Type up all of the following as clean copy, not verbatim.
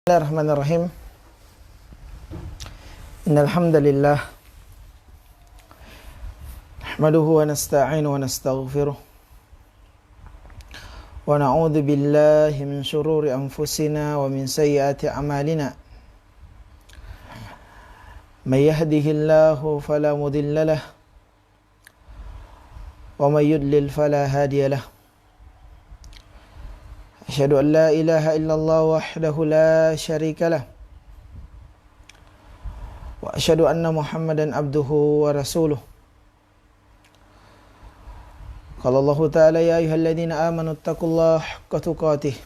Bismillahirrahmanirrahim. Innal hamdalillah nahmaduhu wa nasta'inuhu wa nastaghfiruh wa na'udzu billahi min shururi anfusina wa min sayyiati a'malina. May yahdihillahu fala mudilla lahu wa may yudlil fala hadiya lahu. Asyhadu an la ilaha illallah wahdahu la syarika lah wa asyhadu anna Muhammadan abduhu wa rasuluh. Qala Allah Ta'ala ya ayyuhalladzina amanu taqullaha haqqa tuqatih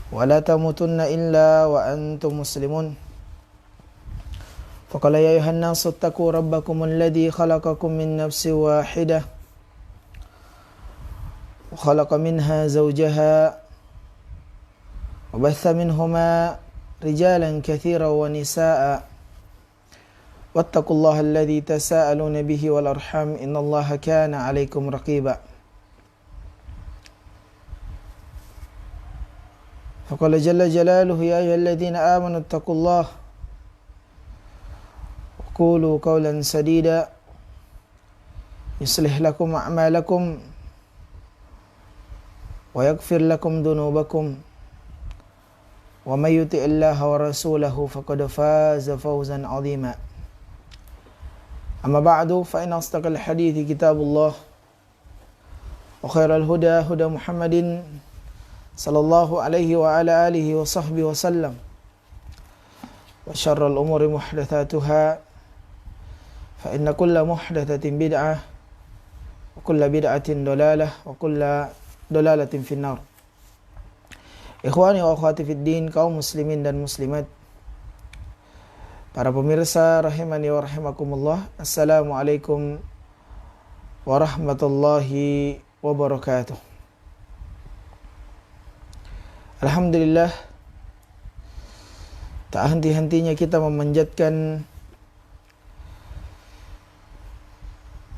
wa la tamutunna illa wa antum muslimun. Faqala ya ayyuhan nasu taqu rabbakumul ladzi khalaqakum min nafsin wahidah وخلق منها زوجها وبث منهما رجالا كثيرا ونساء واتقوا الله الذي تساءلون به والأرحام إن الله كان عليكم رقيبا. فقال جل جلاله يا أيها الذين آمنوا اتقوا الله وقولوا قولا سديدا يصلح لكم أعمالكم ويغفر لكم ذنوبكم ومن يطع الله ورسوله فقد فاز فوزا عظيما. أما بعد فإن أصدق الحديث كتاب الله وخير الهدى هدى محمد صلى الله عليه وعلى آله وصحبه وسلم وشر الأمور محدثاتها فإن كل محدثة بدعة وكل بدعة ضلالة وكل dolalatin finnar. Ikhwani wa akhwati fid din, kaum muslimin dan muslimat, para pemirsa rahimani wa rahimakumullah, assalamualaikum warahmatullahi wabarakatuh. Alhamdulillah, tak henti-hentinya kita memanjatkan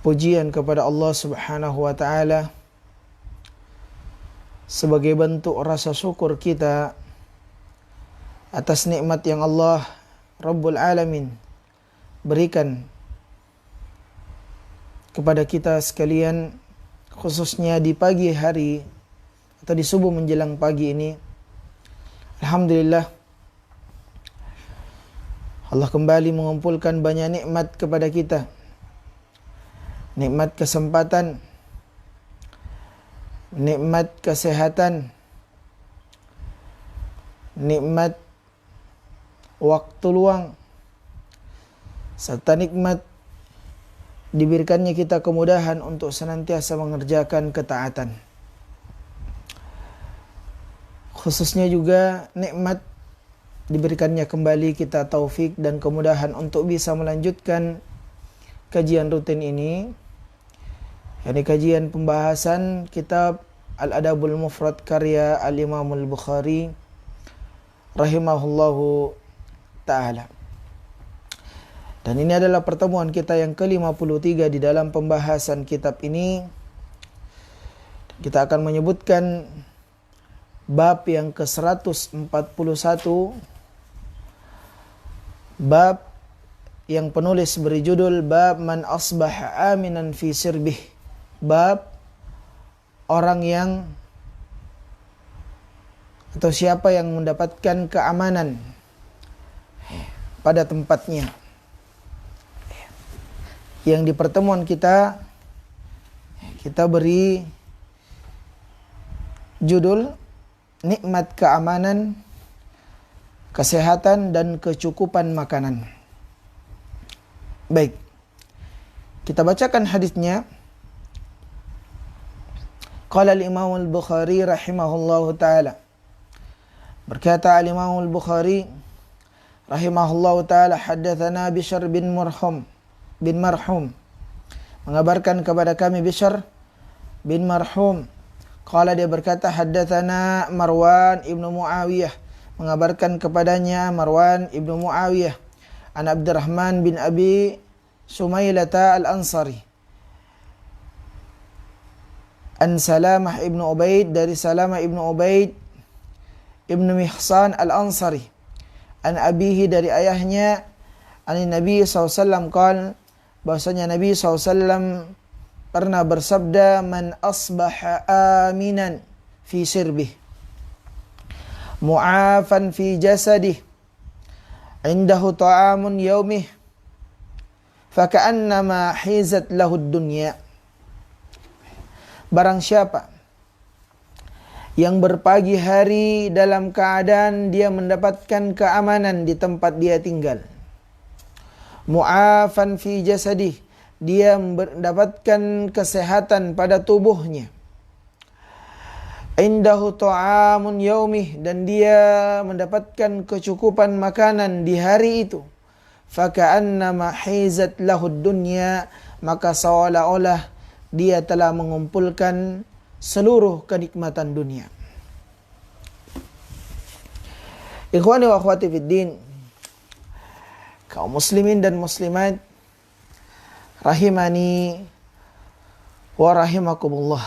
pujian kepada Allah Subhanahu wa taala sebagai bentuk rasa syukur kita atas nikmat yang Allah Rabbul Alamin berikan kepada kita sekalian, khususnya di pagi hari atau di subuh menjelang pagi ini. Alhamdulillah, Allah kembali mengumpulkan banyak nikmat kepada kita. Nikmat kesempatan, nikmat kesehatan, nikmat waktu luang, serta nikmat diberikannya kita kemudahan untuk senantiasa mengerjakan ketaatan. Khususnya juga nikmat diberikannya kembali kita taufik dan kemudahan untuk bisa melanjutkan kajian rutin ini, yakni kajian pembahasan kitab Al-Adabul Mufrad karya Al-Imam Al-Bukhari rahimahullahu ta'ala. Dan ini adalah pertemuan kita yang ke-53 di dalam pembahasan kitab ini. Kita akan menyebutkan bab yang ke-141, bab yang penulis beri judul Bab Man Asbaha Aminan Fi Sirbih, bab orang yang atau siapa yang mendapatkan keamanan pada tempatnya. Yang di pertemuan kita beri judul nikmat keamanan, kesehatan dan kecukupan makanan. Baik, kita bacakan hadisnya. Qala al-Imam al-Bukhari rahimahullahu ta'ala, berkata al-Imam al-Bukhari rahimahullahu ta'ala, haddatsana Bishr bin Marhum, mengabarkan kepada kami Bishr bin Marhum. Qala, dia berkata, haddatsana Marwan ibnu Muawiyah, mengabarkan kepadanya Marwan ibnu Muawiyah, an Abdurrahman bin Abi Sumailata al-Ansari, an Salamah ibnu Ubaid, dari Salamah ibnu Ubaid Ibnu Mihsan Al-Ansari, an abihi dari ayahnya, an Nabi SAW qala, bahwasanya Nabi SAW pernah bersabda, man asbaha aminan fi sirbih, mu'afan fi jasadih, indahu ta'amun yaumih, faka'annama hizat lahud dunya. Barang siapa yang berpagi hari dalam keadaan dia mendapatkan keamanan di tempat dia tinggal, mu'afan fi jasadih, dia mendapatkan kesehatan pada tubuhnya, indahu ta'amun yaumih, dan dia mendapatkan kecukupan makanan di hari itu, faka'annama hizat lahud dunya, maka seolah-olah dia telah mengumpulkan seluruh kenikmatan dunia. Ikhwani wa akhwati fiddin, kaum muslimin dan muslimat rahimani wa rahimakumullah.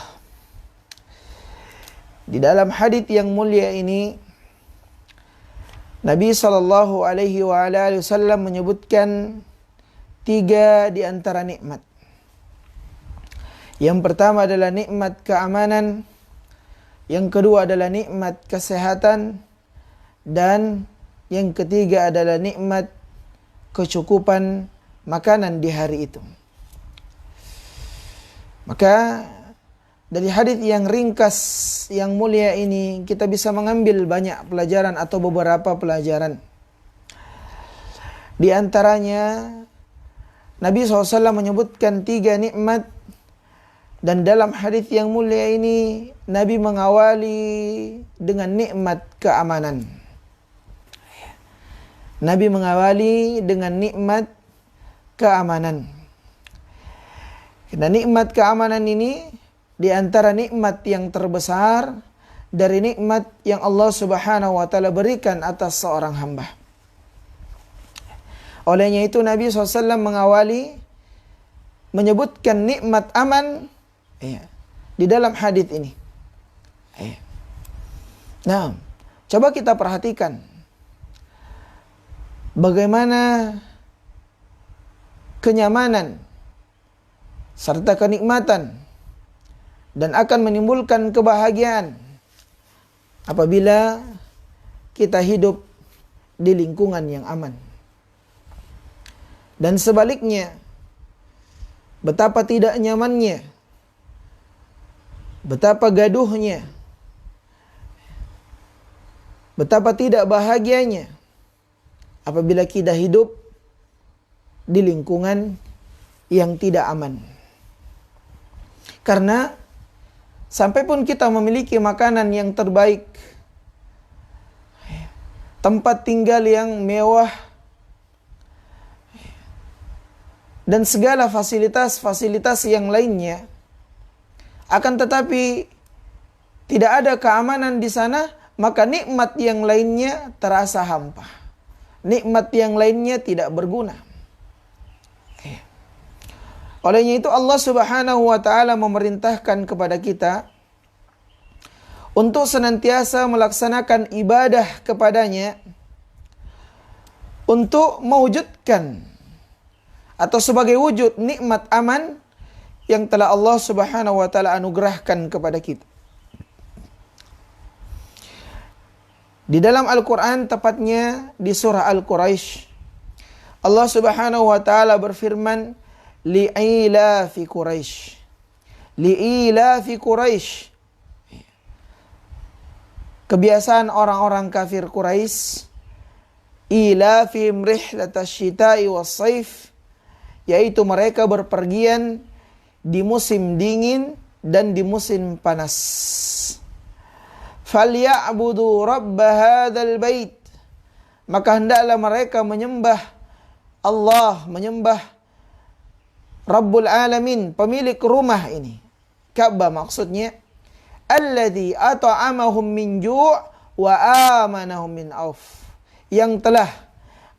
Di dalam hadits yang mulia ini, Nabi sallallahu alaihi wasallam menyebutkan 3 di antara nikmat. Yang pertama adalah nikmat keamanan, yang kedua adalah nikmat kesehatan, dan yang ketiga adalah nikmat kecukupan makanan di hari itu. Maka dari hadits yang ringkas yang mulia ini kita bisa mengambil banyak pelajaran atau beberapa pelajaran. Di antaranya Nabi SAW menyebutkan 3 nikmat, dan dalam hadits yang mulia ini Nabi mengawali dengan nikmat keamanan. Nabi mengawali dengan nikmat keamanan. Dan nikmat keamanan ini di antara nikmat yang terbesar dari nikmat yang Allah Subhanahu wa taala berikan atas seorang hamba. Olehnya itu Nabi SAW mengawali menyebutkan nikmat aman di dalam hadits ini. Nah, coba kita perhatikan bagaimana kenyamanan serta kenikmatan dan akan menimbulkan kebahagiaan apabila kita hidup di lingkungan yang aman. Dan sebaliknya, betapa tidak nyamannya, betapa gaduhnya, betapa tidak bahagianya apabila kita hidup di lingkungan yang tidak aman. Karena sampai pun kita memiliki makanan yang terbaik, tempat tinggal yang mewah, dan segala fasilitas-fasilitas yang lainnya, akan tetapi tidak ada keamanan di sana, maka nikmat yang lainnya terasa hampa. Nikmat yang lainnya tidak berguna. Olehnya itu Allah Subhanahu wa taala memerintahkan kepada kita untuk senantiasa melaksanakan ibadah kepadanya untuk mewujudkan atau sebagai wujud nikmat aman yang telah Allah Subhanahu wa taala anugerahkan kepada kita. Di dalam Al-Qur'an, tepatnya di surah Al-Quraisy, Allah Subhanahu wa taala berfirman, li'ilafi Quraisy. Li'ilafi Quraisy. Kebiasaan orang-orang kafir Quraisy, ilafihim rihlatash syita'i was-saif, yaitu mereka berpergian di musim dingin dan di musim panas. Falya'budu rabb hadzal bait, maka hendaklah mereka menyembah Allah, menyembah Rabbul Alamin, pemilik rumah ini, Ka'bah maksudnya, alladzi at'amahum min ju' wa amanahum min auf, yang telah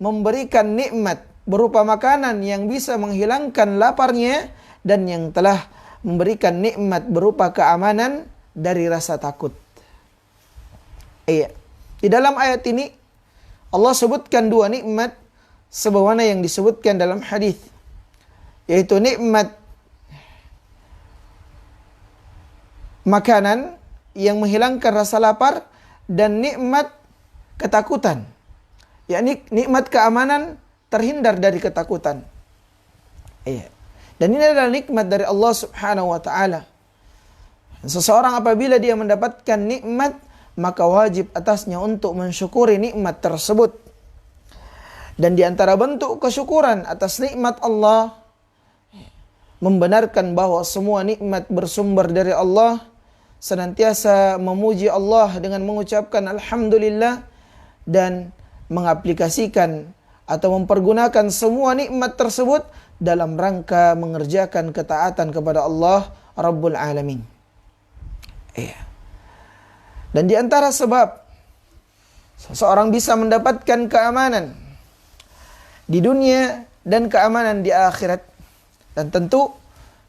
memberikan nikmat berupa makanan yang bisa menghilangkan laparnya, dan yang telah memberikan nikmat berupa keamanan dari rasa takut. Iya. Di dalam ayat ini Allah sebutkan dua nikmat sebagaimana yang disebutkan dalam hadis, yaitu nikmat makanan yang menghilangkan rasa lapar dan nikmat ketakutan, yakni nikmat keamanan terhindar dari ketakutan. Iya. Dan ini adalah nikmat dari Allah Subhanahu wa taala. Seseorang apabila dia mendapatkan nikmat, maka wajib atasnya untuk mensyukuri nikmat tersebut. Dan di antara bentuk kesyukuran atas nikmat Allah, membenarkan bahwa semua nikmat bersumber dari Allah, senantiasa memuji Allah dengan mengucapkan alhamdulillah, dan mengaplikasikan atau mempergunakan semua nikmat tersebut dalam rangka mengerjakan ketaatan kepada Allah Rabbul Alamin. Iya. Dan di antara sebab seseorang bisa mendapatkan keamanan di dunia dan keamanan di akhirat, dan tentu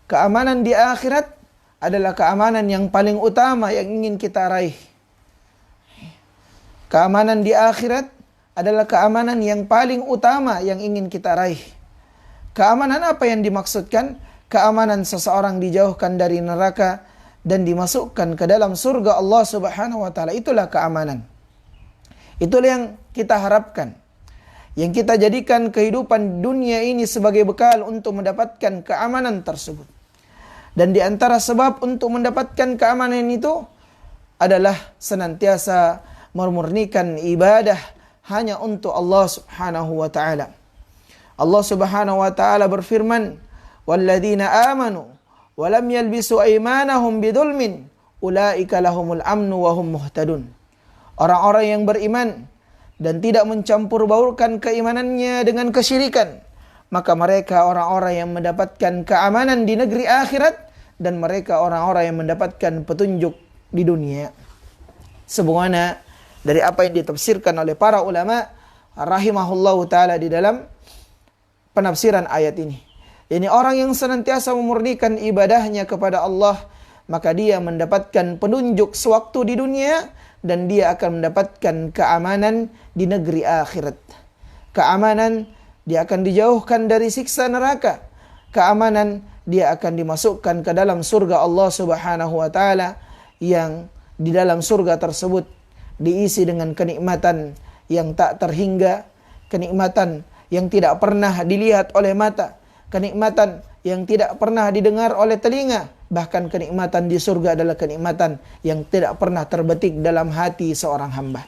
keamanan di akhirat adalah keamanan yang paling utama yang ingin kita raih. Keamanan di akhirat adalah keamanan yang paling utama yang ingin kita raih. Keamanan apa yang dimaksudkan? Keamanan seseorang dijauhkan dari neraka dan dimasukkan ke dalam surga Allah Subhanahu wa taala. Itulah keamanan. Itulah yang kita harapkan. Yang kita jadikan kehidupan dunia ini sebagai bekal untuk mendapatkan keamanan tersebut. Dan di antara sebab untuk mendapatkan keamanan itu adalah senantiasa memurnikan ibadah hanya untuk Allah Subhanahu wa taala. Allah Subhanahu wa taala berfirman, "Walladzina amanu wa lam yalbisu aimanahum bidzulmin ulaika lahumul amnu wa hum muhtadun." Orang-orang yang beriman dan tidak mencampur baurkan keimanannya dengan kesyirikan, maka mereka orang-orang yang mendapatkan keamanan di negeri akhirat, dan mereka orang-orang yang mendapatkan petunjuk di dunia. Sebagaimana dari apa yang ditafsirkan oleh para ulama rahimahullahu taala di dalam penafsiran ayat ini. Ini orang yang senantiasa memurnikan ibadahnya kepada Allah, maka dia mendapatkan penunjuk sewaktu di dunia, dan dia akan mendapatkan keamanan di negeri akhirat. Keamanan, dia akan dijauhkan dari siksa neraka. Keamanan, dia akan dimasukkan ke dalam surga Allah Subhanahu wa taala, yang di dalam surga tersebut diisi dengan kenikmatan yang tak terhingga, kenikmatan yang tidak pernah dilihat oleh mata, kenikmatan yang tidak pernah didengar oleh telinga. Bahkan kenikmatan di surga adalah kenikmatan yang tidak pernah terbetik dalam hati seorang hamba.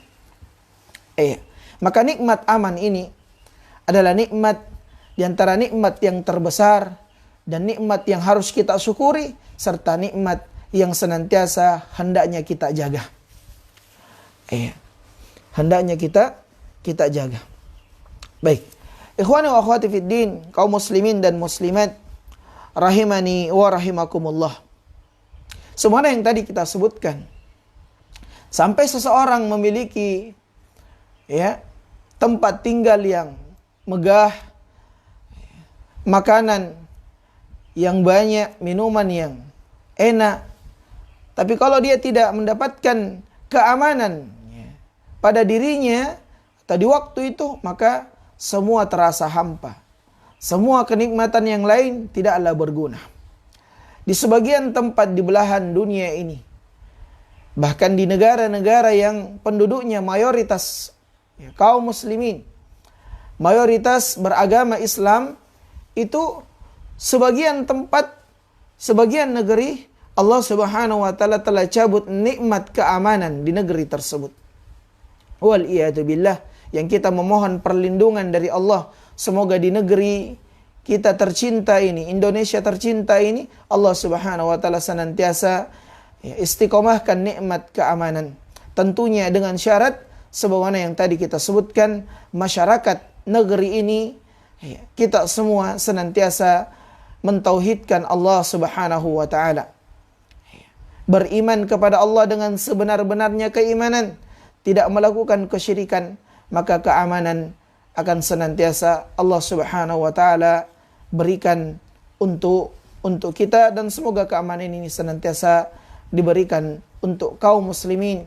Maka nikmat aman ini adalah nikmat di antara nikmat yang terbesar, dan nikmat yang harus kita syukuri, serta nikmat yang senantiasa hendaknya kita jaga. Hendaknya kita jaga. Baik. Ikhwani wa akhwati fid din, kaum muslimin dan muslimat rahimani wa rahimakumullah. Semua yang tadi kita sebutkan, sampai seseorang memiliki tempat tinggal yang megah, makanan yang banyak, minuman yang enak, tapi kalau dia tidak mendapatkan keamanan pada dirinya atau di waktu itu, maka semua terasa hampa. Semua kenikmatan yang lain tidaklah berguna. Di sebagian tempat di belahan dunia ini, bahkan di negara-negara yang penduduknya mayoritas kaum muslimin, mayoritas beragama Islam, itu sebagian tempat, sebagian negeri, Allah Subhanahu wa taala telah cabut nikmat keamanan di negeri tersebut. Wal iyadu billah, yang kita memohon perlindungan dari Allah, semoga di negeri kita tercinta ini, Indonesia tercinta ini, Allah Subhanahu wa taala senantiasa istiqomahkan nikmat keamanan. Tentunya dengan syarat sebagaimana yang tadi kita sebutkan, masyarakat negeri ini kita semua senantiasa mentauhidkan Allah Subhanahu wa taala. Beriman kepada Allah dengan sebenar-benarnya keimanan, tidak melakukan kesyirikan, maka keamanan akan senantiasa Allah Subhanahu wa taala berikan untuk kita, dan semoga keamanan ini senantiasa diberikan untuk kaum muslimin,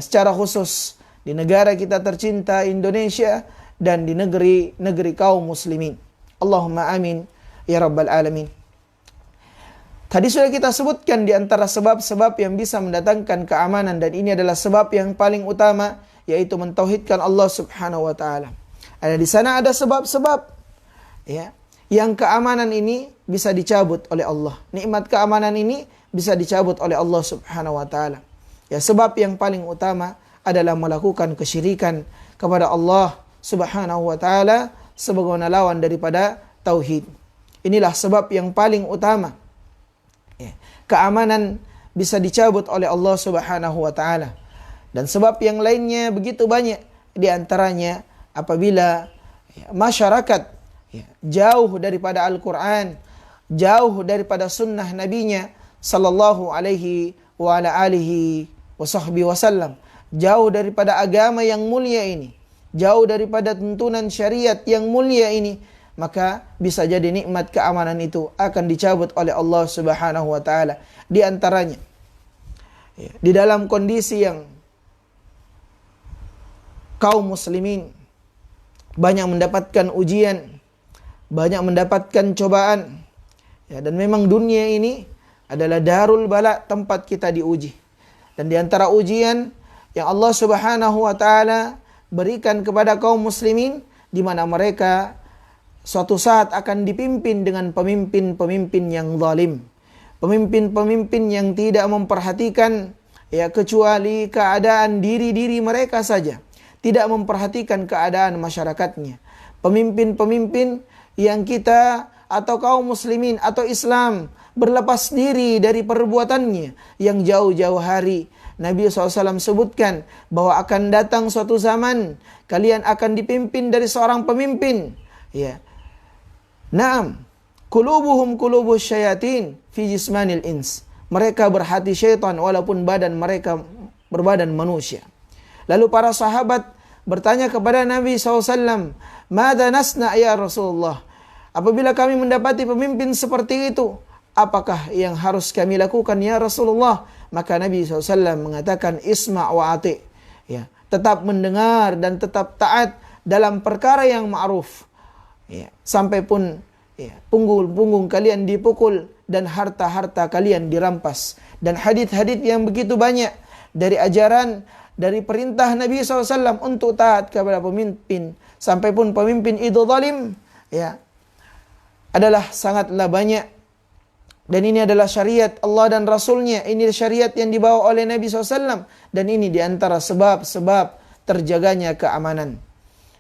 secara khusus di negara kita tercinta Indonesia dan di negeri kaum muslimin. Allahumma amin ya rabbal alamin. Tadi sudah kita sebutkan di antara sebab-sebab yang bisa mendatangkan keamanan, dan ini adalah sebab yang paling utama, yaitu mentauhidkan Allah Subhanahu wa taala. Ada di sana ada sebab-sebab ya yang keamanan ini bisa dicabut oleh Allah. Nikmat keamanan ini bisa dicabut oleh Allah Subhanahu wa taala. Ya, sebab yang paling utama adalah melakukan kesyirikan kepada Allah Subhanahu wa taala sebagai lawan daripada tauhid. Inilah sebab yang paling utama. Ya, keamanan bisa dicabut oleh Allah Subhanahu wa taala. Dan sebab yang lainnya begitu banyak, di antaranya apabila masyarakat jauh daripada Al-Quran, jauh daripada sunnah nabinya sallallahu alaihi wa ala alihi wa sahbihi wasallam, jauh daripada agama yang mulia ini, jauh daripada tuntunan syariat yang mulia ini, maka bisa jadi nikmat keamanan itu akan dicabut oleh Allah Subhanahu wa taala. Di antaranya di dalam kondisi yang kaum muslimin banyak mendapatkan ujian, banyak mendapatkan cobaan, ya, dan memang dunia ini adalah darul bala, tempat kita diuji. Dan di antara ujian yang Allah Subhanahu wa taala berikan kepada kaum muslimin, di mana mereka suatu saat akan dipimpin dengan pemimpin-pemimpin yang zalim, pemimpin-pemimpin yang tidak memperhatikan kecuali keadaan diri-diri mereka saja, tidak memperhatikan keadaan masyarakatnya. Pemimpin-pemimpin yang kita atau kaum muslimin atau Islam berlepas diri dari perbuatannya yang jauh-jauh hari. Nabi SAW sebutkan bahwa akan datang suatu zaman kalian akan dipimpin dari seorang pemimpin, ya. Naam, qulubuhum qulubus syayatin fi jismanil ins. Mereka berhati syaitan walaupun badan mereka berbadan manusia. Lalu para sahabat bertanya kepada Nabi SAW, "Madza nasna ya Rasulullah?" Apabila kami mendapati pemimpin seperti itu, apakah yang harus kami lakukan ya Rasulullah? Maka Nabi SAW mengatakan, "Isma' wa ati'." Ya, tetap mendengar dan tetap taat dalam perkara yang ma'ruf. Ya, sampai pun punggung kalian dipukul dan harta-harta kalian dirampas. Dan hadits-hadits yang begitu banyak dari ajaran, dari perintah Nabi SAW untuk taat kepada pemimpin, sampai pun pemimpin itu zalim, ya, adalah sangatlah banyak. Dan ini adalah syariat Allah dan Rasulnya. Ini syariat yang dibawa oleh Nabi SAW. Dan ini diantara sebab-sebab terjaganya keamanan.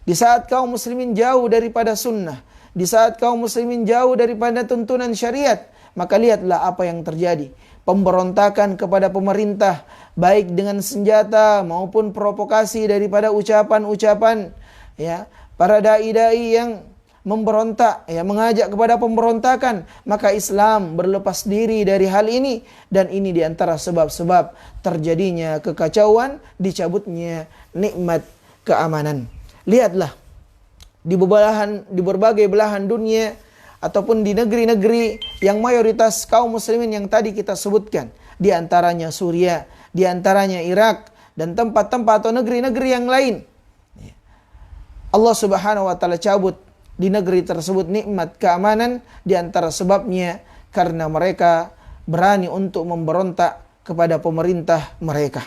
Di saat kaum muslimin jauh daripada sunnah, di saat kaum muslimin jauh daripada tuntunan syariat, maka lihatlah apa yang terjadi. Pemberontakan kepada pemerintah, baik dengan senjata maupun provokasi daripada ucapan-ucapan, ya, para dai-dai yang memberontak, ya, mengajak kepada pemberontakan. Maka Islam berlepas diri dari hal ini, dan ini diantara sebab-sebab terjadinya kekacauan, dicabutnya nikmat keamanan. Lihatlah di berbagai belahan dunia ataupun di negeri-negeri yang mayoritas kaum muslimin yang tadi kita sebutkan, di antaranya Suriah, di antaranya Irak, dan tempat-tempat atau negeri-negeri yang lain, Allah Subhanahu wa taala cabut di negeri tersebut nikmat keamanan, di antara sebabnya karena mereka berani untuk memberontak kepada pemerintah mereka.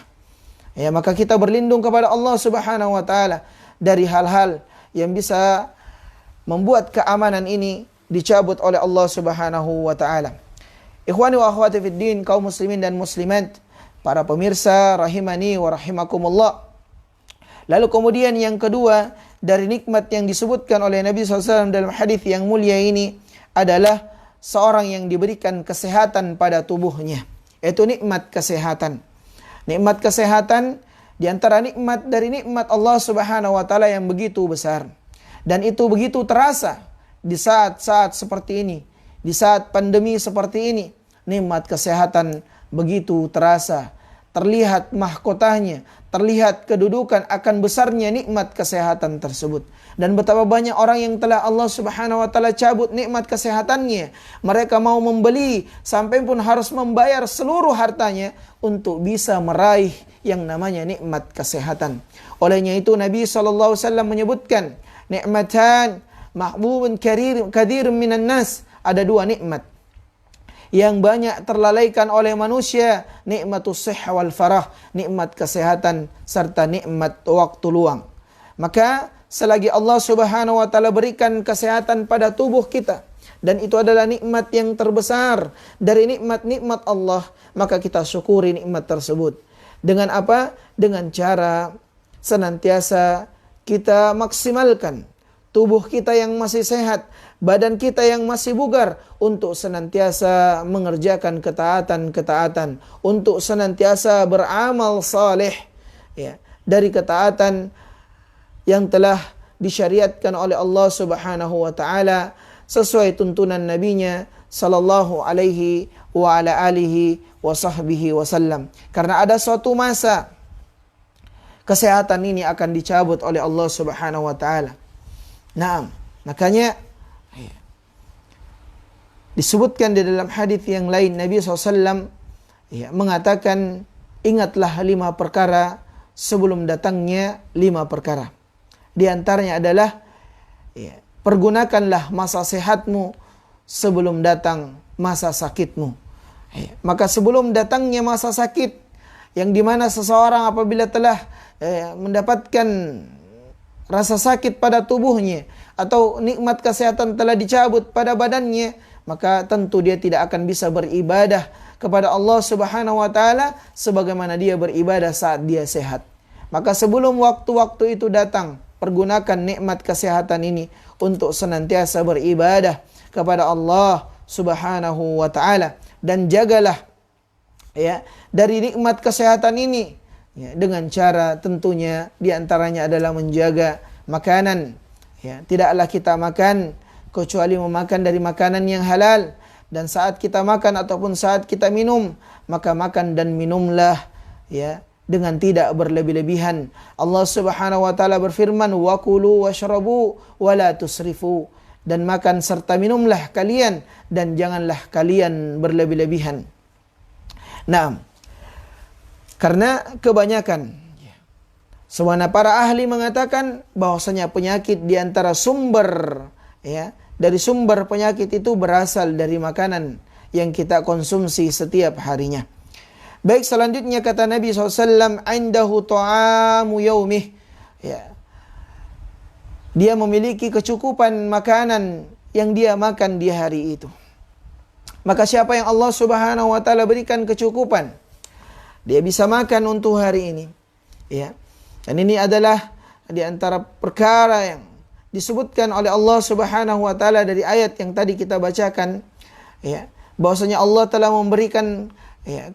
Ya, maka kita berlindung kepada Allah Subhanahu wa taala dari hal-hal yang bisa membuat keamanan ini dicabut oleh Allah Subhanahu wa taala. Ikhwani wa akhwati fid din, kaum muslimin dan muslimat, para pemirsa rahimani wa rahimakumullah. Lalu kemudian yang kedua dari nikmat yang disebutkan oleh Nabi SAW dalam hadis yang mulia ini adalah seorang yang diberikan kesehatan pada tubuhnya, yaitu nikmat kesehatan. Nikmat kesehatan di antara nikmat dari nikmat Allah Subhanahu wa taala yang begitu besar. Dan itu begitu terasa di saat-saat seperti ini, di saat pandemi seperti ini. Nikmat kesehatan begitu terasa. terlihat mahkotanya, terlihat kedudukan akan besarnya nikmat kesehatan tersebut. Dan betapa banyak orang yang telah Allah Subhanahu wa taala cabut nikmat kesehatannya. Mereka mau membeli sampai pun harus membayar seluruh hartanya untuk bisa meraih yang namanya nikmat kesehatan. Olehnya itu Nabi SAW menyebutkan, nikmatan mahbubun kathir minan nas. Ada dua nikmat yang banyak terlalaikan oleh manusia, nikmatus sihha wal farah, nikmat kesehatan serta nikmat waktu luang. Maka selagi Allah Subhanahu wa taala berikan kesehatan pada tubuh kita, dan itu adalah nikmat yang terbesar dari nikmat-nikmat Allah, maka kita syukuri nikmat tersebut. Dengan apa? Dengan cara senantiasa kita maksimalkan tubuh kita yang masih sehat, badan kita yang masih bugar, untuk senantiasa mengerjakan ketaatan-ketaatan, untuk senantiasa beramal saleh, ya, dari ketaatan yang telah disyariatkan oleh Allah Subhanahu wa taala sesuai tuntunan nabinya sallallahu alaihi wa ala alihi wa sahbihi wasallam. Karena ada suatu masa kesehatan ini akan dicabut oleh Allah Subhanahu wa taala. Nah, makanya disebutkan di dalam hadis yang lain Nabi SAW mengatakan, ingatlah 5 perkara sebelum datangnya 5 perkara. Di antaranya adalah pergunakanlah masa sehatmu sebelum datang masa sakitmu. Maka sebelum datangnya masa sakit, yang dimana seseorang apabila telah mendapatkan rasa sakit pada tubuhnya atau nikmat kesehatan telah dicabut pada badannya, maka tentu dia tidak akan bisa beribadah kepada Allah Subhanahu wa taala sebagaimana dia beribadah saat dia sehat. Maka sebelum waktu-waktu itu datang, pergunakan nikmat kesehatan ini untuk senantiasa beribadah kepada Allah Subhanahu wa taala, dan jagalah dari nikmat kesehatan ini dengan cara tentunya diantaranya adalah menjaga makanan. Tidaklah kita makan kecuali memakan dari makanan yang halal, dan saat kita makan ataupun saat kita minum, maka makan dan minumlah dengan tidak berlebih-lebihan. Allah Subhanahu wa taala berfirman, wa kulu washrabu wa la tusrifu, dan makan serta minumlah kalian dan janganlah kalian berlebih-lebihan. Nah, karena kebanyakan sebenarnya para ahli mengatakan bahwasanya penyakit di antara sumber dari sumber penyakit itu berasal dari makanan yang kita konsumsi setiap harinya. Baik, selanjutnya kata Nabi SAW, indahu ta'amu yaumih, dia memiliki kecukupan makanan yang dia makan di hari itu. Maka siapa yang Allah Subhanahu wa taala berikan kecukupan, dia bisa makan untuk hari ini. Dan ini adalah di antara perkara yang disebutkan oleh Allah Subhanahu wa taala dari ayat yang tadi kita bacakan, bahwasanya Allah telah memberikan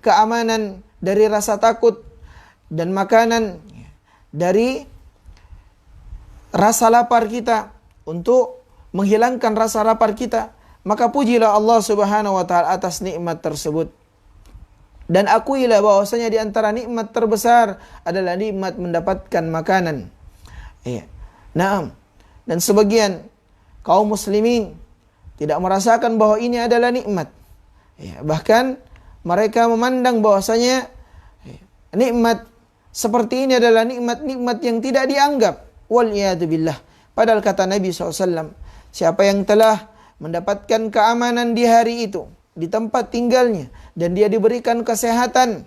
keamanan dari rasa takut dan makanan dari rasa lapar kita, untuk menghilangkan rasa lapar kita. Maka pujilah Allah Subhanahu wa taala atas nikmat tersebut. Dan akuilah bahwasanya di antara nikmat terbesar adalah nikmat mendapatkan makanan. Naam. Dan sebagian kaum muslimin tidak merasakan bahwa ini adalah nikmat. Bahkan mereka memandang bahwasanya nikmat seperti ini adalah nikmat-nikmat yang tidak dianggap. Wal'iyadu billah. Padahal kata Nabi SAW, siapa yang telah mendapatkan keamanan di hari itu, di tempat tinggalnya, dan dia diberikan kesehatan,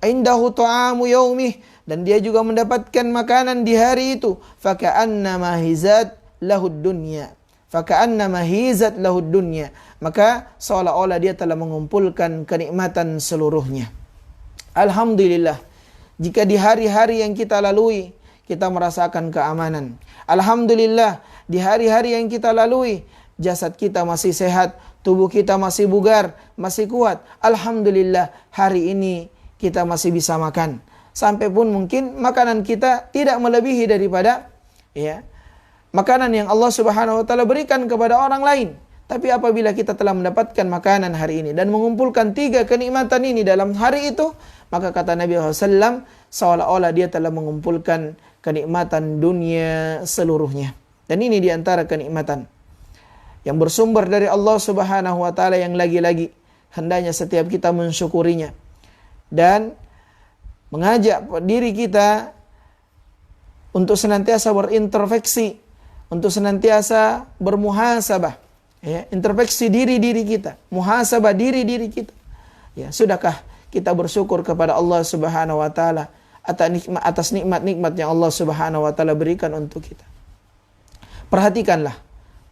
indahu ta'amu yaumih, dan dia juga mendapatkan makanan di hari itu, faka'annama hizat lahud dunya, faka'annama hizat lahud dunya, maka seolah-olah dia telah mengumpulkan kenikmatan seluruhnya. Alhamdulillah, jika di hari-hari yang kita lalui kita merasakan keamanan. Alhamdulillah, di hari-hari yang kita lalui jasad kita masih sehat, tubuh kita masih bugar, masih kuat. Alhamdulillah, hari ini kita masih bisa makan. Sampai pun mungkin makanan kita tidak melebihi daripada makanan yang Allah Subhanahu wa taala berikan kepada orang lain. Tapi apabila kita telah mendapatkan makanan hari ini dan mengumpulkan 3 kenikmatan ini dalam hari itu, maka kata Nabi SAW, seolah-olah dia telah mengumpulkan kenikmatan dunia seluruhnya. Dan ini diantara kenikmatan yang bersumber dari Allah Subhanahu wa Ta'ala, yang lagi-lagi hendaknya setiap kita mensyukurinya dan mengajak diri kita untuk senantiasa berintrospeksi, untuk senantiasa bermuhasabah, ya, introspeksi diri kita, muhasabah diri kita. Ya, sudahkah kita bersyukur kepada Allah Subhanahu wa Ta'ala atas nikmat-nikmat yang Allah Subhanahu wa Ta'ala berikan untuk kita? Perhatikanlah,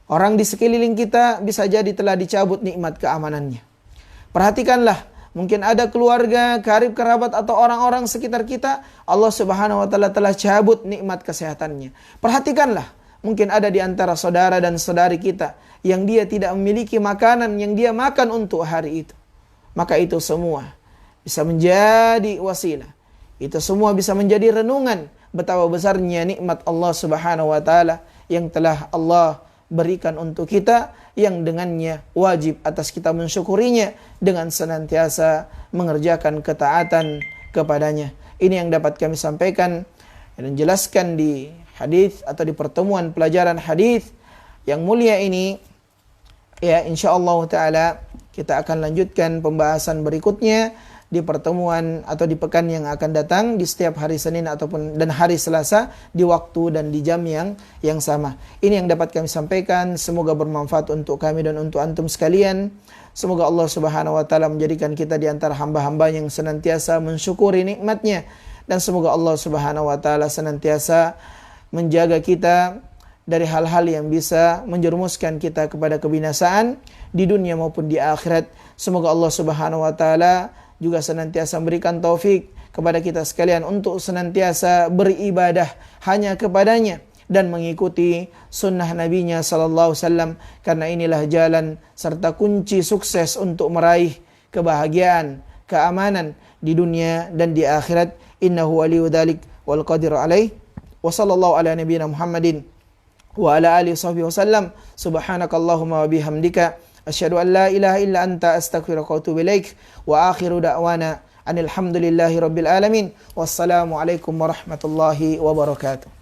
orang di sekeliling kita bisa jadi telah dicabut nikmat keamanannya. Perhatikanlah, mungkin ada keluarga, karib kerabat atau orang-orang sekitar kita, Allah Subhanahu wa Ta'ala telah cabut nikmat kesehatannya. Perhatikanlah, mungkin ada di antara saudara dan saudari kita yang dia tidak memiliki makanan yang dia makan untuk hari itu. Maka itu semua bisa menjadi wasilah. Itu semua bisa menjadi renungan betapa besarnya nikmat Allah Subhanahu wa Ta'ala yang telah Allah berikan untuk kita, yang dengannya wajib atas kita mensyukurinya dengan senantiasa mengerjakan ketaatan kepadanya. Ini yang dapat kami sampaikan dan jelaskan di hadis atau di pertemuan pelajaran hadis yang mulia ini. Ya, insyaallah taala kita akan lanjutkan pembahasan berikutnya di pertemuan atau di pekan yang akan datang, di setiap hari Senin ataupun dan hari Selasa, di waktu dan di jam yang sama. Ini yang dapat kami sampaikan, semoga bermanfaat untuk kami dan untuk antum sekalian. Semoga Allah Subhanahu wa Ta'ala menjadikan kita di antara hamba-hamba yang senantiasa mensyukuri nikmatnya, dan semoga Allah Subhanahu wa Ta'ala senantiasa menjaga kita dari hal-hal yang bisa menjerumuskan kita kepada kebinasaan di dunia maupun di akhirat. Semoga Allah Subhanahu wa Ta'ala juga senantiasa memberikan taufik kepada kita sekalian untuk senantiasa beribadah hanya kepadanya dan mengikuti sunnah Nabi-Nya sallallahu alaihi wasallam, karena inilah jalan serta kunci sukses untuk meraih kebahagiaan, keamanan di dunia dan di akhirat. Innahu waliyyu dzalik wal qadir alaih. Wa sallallahu ala nabiyyina Muhammadin wa ala alihi wasallam. Subhanakallahumma wa bihamdika asyhadu an la ilaha illa anta astaghfiruka wa atubu ilaik. Wa akhiru da'wana anil hamdulillahi rabbil alamin. Wassalamu alaikum warahmatullahi wabarakatuh.